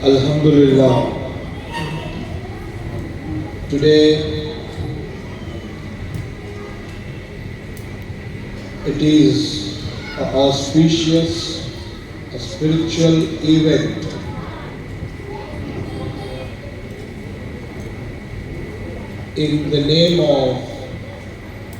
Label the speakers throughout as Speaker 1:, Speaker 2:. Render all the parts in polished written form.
Speaker 1: Alhamdulillah, today it is an auspicious, a spiritual event in the name of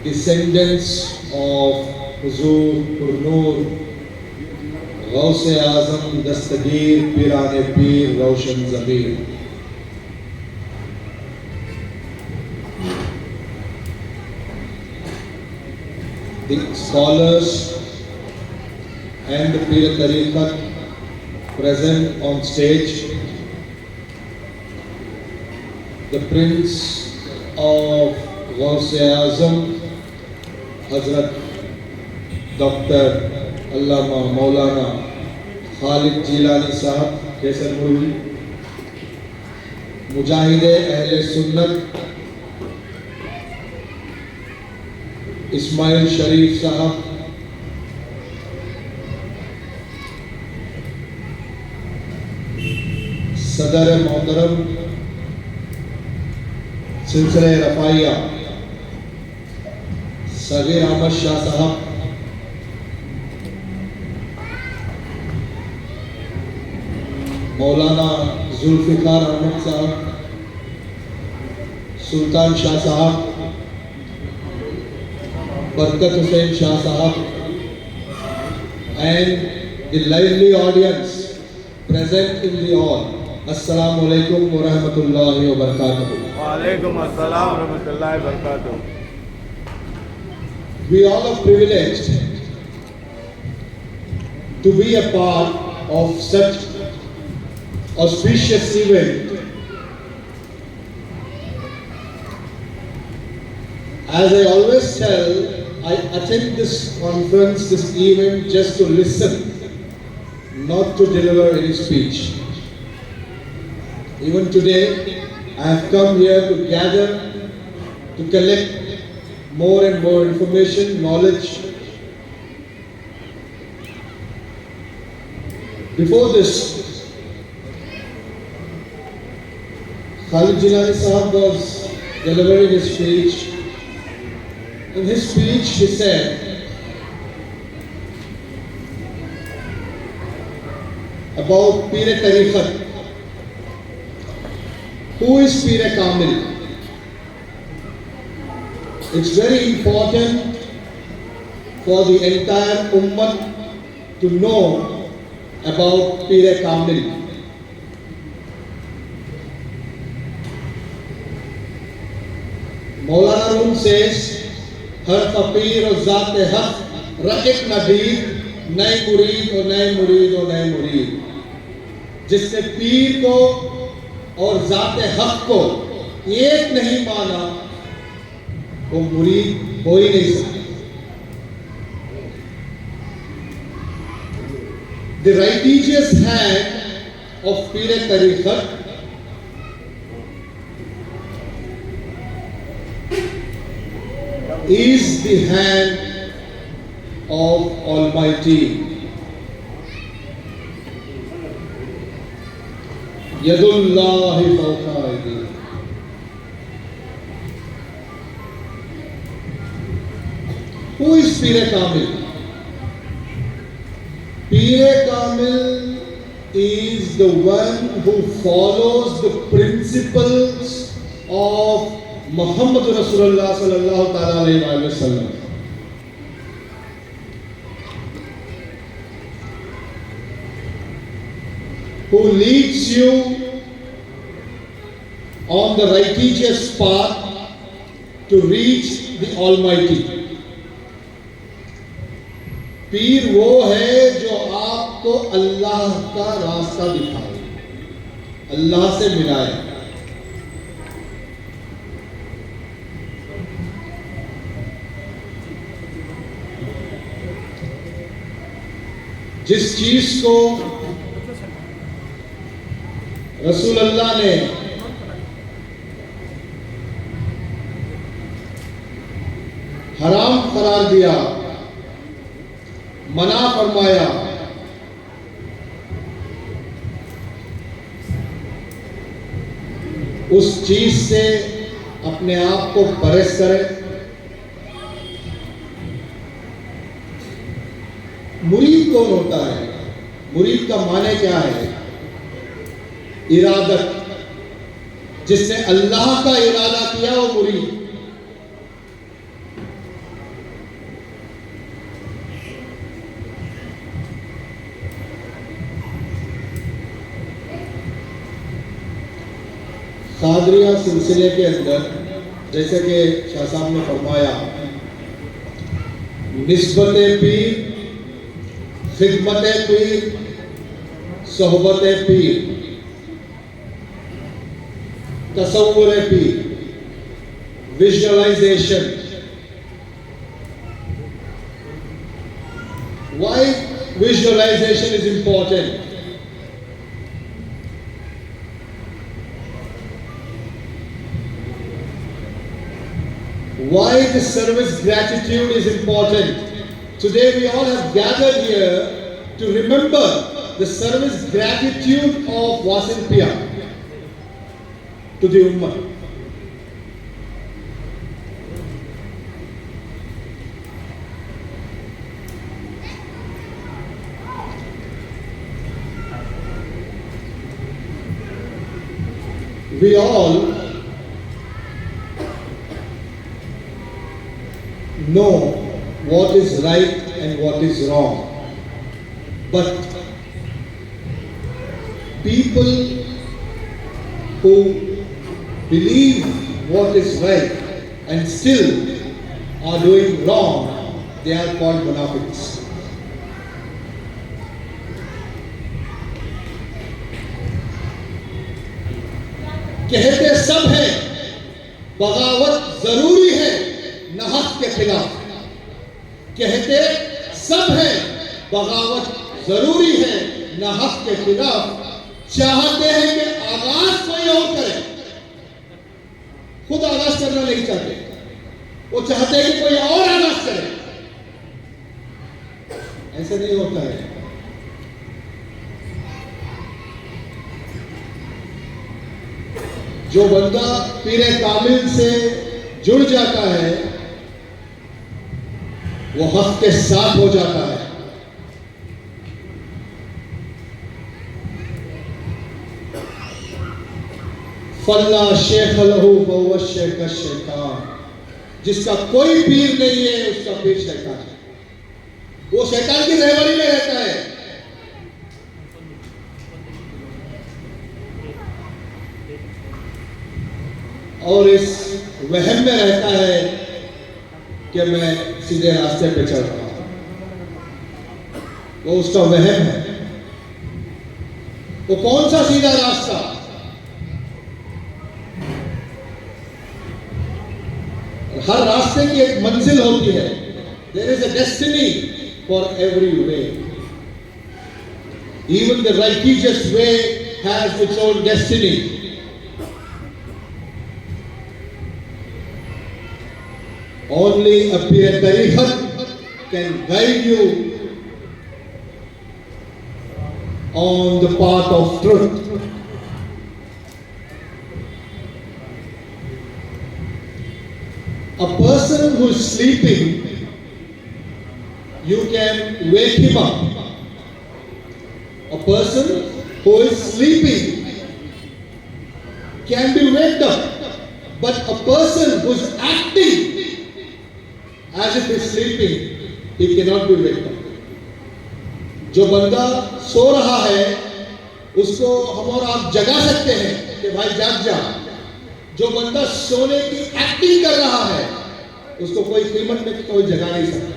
Speaker 1: descendants of Huzur Purnur Gause Azam Dastagir Pirane Pir Roshan Zamir. The scholars and the Pir Tariqat present on stage, the Prince of Gause Azam Hazrat Dr. अल्लामा मौलाना खालिद जिलानी साहब कैसर मुर्वी, मुजाहिदे अहले सुन्नत इस्माइल शरीफ साहब, सदर मोहतरम सिलसिले रफ़ाइया सगीर अहमद शाह साहब, मौलाना जुल्फ़िकार अहमद साहब, सुल्तान शाह साहब, बरकत हुसैन शाह साहब, and the lively audience present in the hall. Assalamu alaikum wa rahmatullahi wa barakatuh.
Speaker 2: Wa alaikum assalam wa rahmatullahi wa barakatuh.
Speaker 1: We all are privileged to be a part of such auspicious event. As I always tell, I attend this conference, this event, just to listen, not to deliver any speech. Even today, I have come here to gather, to collect more and more information, knowledge. Before this, Khalid Jilani Sahab was delivering his speech. In his speech, he said about Pir Tariqat. Who is Pir Kamil? It's very important for the entire Ummah to know about Pir Kamil. Maulana Rum says, हर फकीर और ज़ात हक़ रक़िक नबीद, नए मुरीद और नए मुरीद और नए मुरीद। जिसने पीर को और ज़ात हक़ को एक नहीं माना, वो मुरीद हो ही नहीं सकता। The righteous hand of Pir Tariqat is the hand of Almighty. Yadullahi fawqa aydihim. Who is Pir Kamil? Pir Kamil is the one who follows the principles of Muhammad Rasulullah sallallahu ta'ala alayhi wa sallam. Who leads you on the righteous path to reach the Almighty. पीर वो है जो आपको अल्लाह का रास्ता दिखाए, अल्लाह से मिलाए। जिस चीज को रसूल अल्लाह ने हराम करार दिया, मना फरमाया, उस चीज से अपने आप को परहेज करें। मुरीद कौन होता है? मुरीद का माने क्या है? इरादत, जिसने अल्लाह का इरादा किया वो मुरीद। कादरिया सिलसिले के अंदर जैसे कि शाह साहब ने फरमाया, निस्बत पीर, खिदमत पीर, सोहबत पीर, तसव्वुर पीर, visualisation. Why visualization is important? Why the service gratitude is important? Today we all have gathered here to remember the service gratitude of Wasil Pia to the Ummah. We all know what is right and what is wrong, but people who believe what is right and still are doing wrong, they are called munafiqs. कहते सब हैं बगावत जरूरी है न हक के खिलाफ। कहते सब हैं बगावत जरूरी है न हक के खिलाफ। चाहते हैं कि आगाज कोई और करे, खुद आगाज करना नहीं चाहते, वो चाहते हैं कि कोई और आगाज करे। ऐसा नहीं होता है। जो बंदा पीरे कामिल से जुड़ जाता है वो हक के साथ हो जाता है। फल्ला शेख लहू फहुव शेख शैतान, जिसका कोई पीर नहीं है उसका पीर शैतान है, वो शैतान की रहबरी में रहता है। और इस वहम में रहता है कि मैं सीधे रास्ते पे चल रहा हूं। वो उसका वहम है। वो कौन सा सीधा रास्ता? हर रास्ते की एक मंजिल होती है। There is a destiny for every way. Even the righteous way has its own destiny. Only a pure tariqat can guide you on the path of truth. A person who is sleeping, you can wake him up. A person who is sleeping can be waked up, but a person who is acting as if he is sleeping, he cannot be waked up. जो बंदा सो रहा है उसको हम और आप जगा सकते हैं कि भाई जाग जा। जो बंदा सोने की एक्टिंग कर रहा है उसको कोई कीमत में कोई जगा नहीं सकता।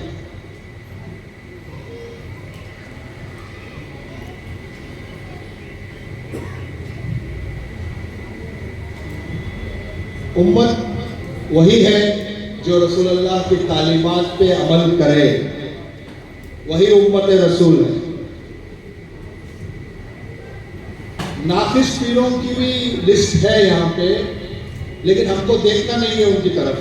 Speaker 1: उम्मत वही है जो रसूलुल्लाह की तालीमात पे अमल करे, वही उम्मत रसूल है। नाकिस पीरों की भी लिस्ट है यहाँ पे, लेकिन हमको देखना नहीं है उनकी तरफ,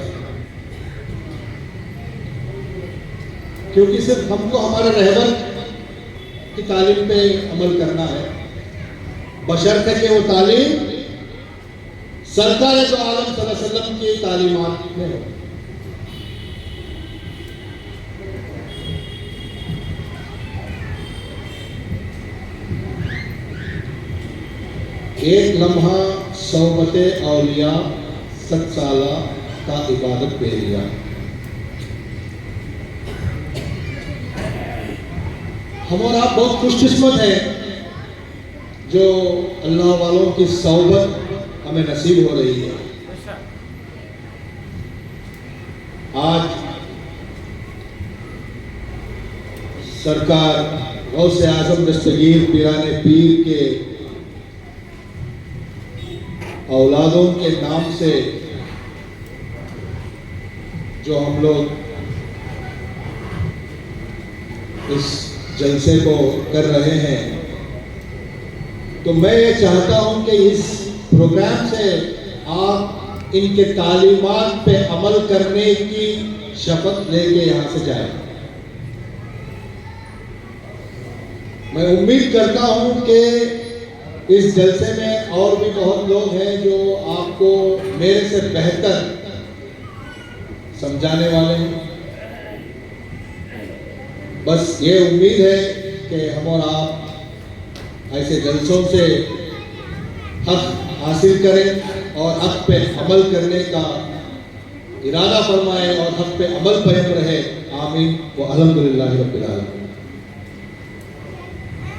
Speaker 1: क्योंकि सिर्फ हमको हमारे रहबर की तालीम पे अमल करना है, बशर्ते कि वो तालीम सरकार तो आलम सल्लल्लाहु अलैहि वसल्लम की तालीमात में हो। एक लम्हा सोबते औलिया 7 साला का इबादत पे लिया। हम और आप बहुत खुशकिस्मत हैं जो अल्लाह वालों की सोबत हमें नसीब हो रही है। आज सरकार गौसे आजम दस्तगीर पीराने पीर के औलादों के नाम से जो हम लोग इस जलसे को कर रहे हैं, तो मैं ये चाहता हूं कि इस प्रोग्राम से आप इनके तालीमात पे अमल करने की शपथ लेके यहां से जाएं। मैं उम्मीद करता हूं कि इस जलसे में और भी बहुत लोग हैं जो आपको मेरे से बेहतर समझाने वाले हैं। बस ये उम्मीद है कि हम और आप ऐसे जलसों से हक हासिल करें और हक पे अमल करने का इरादा फरमाएं और हक पे अमल कायम रहे। आमीन व अल्हम्दुलिल्लाहि रब्बिल आलमीन।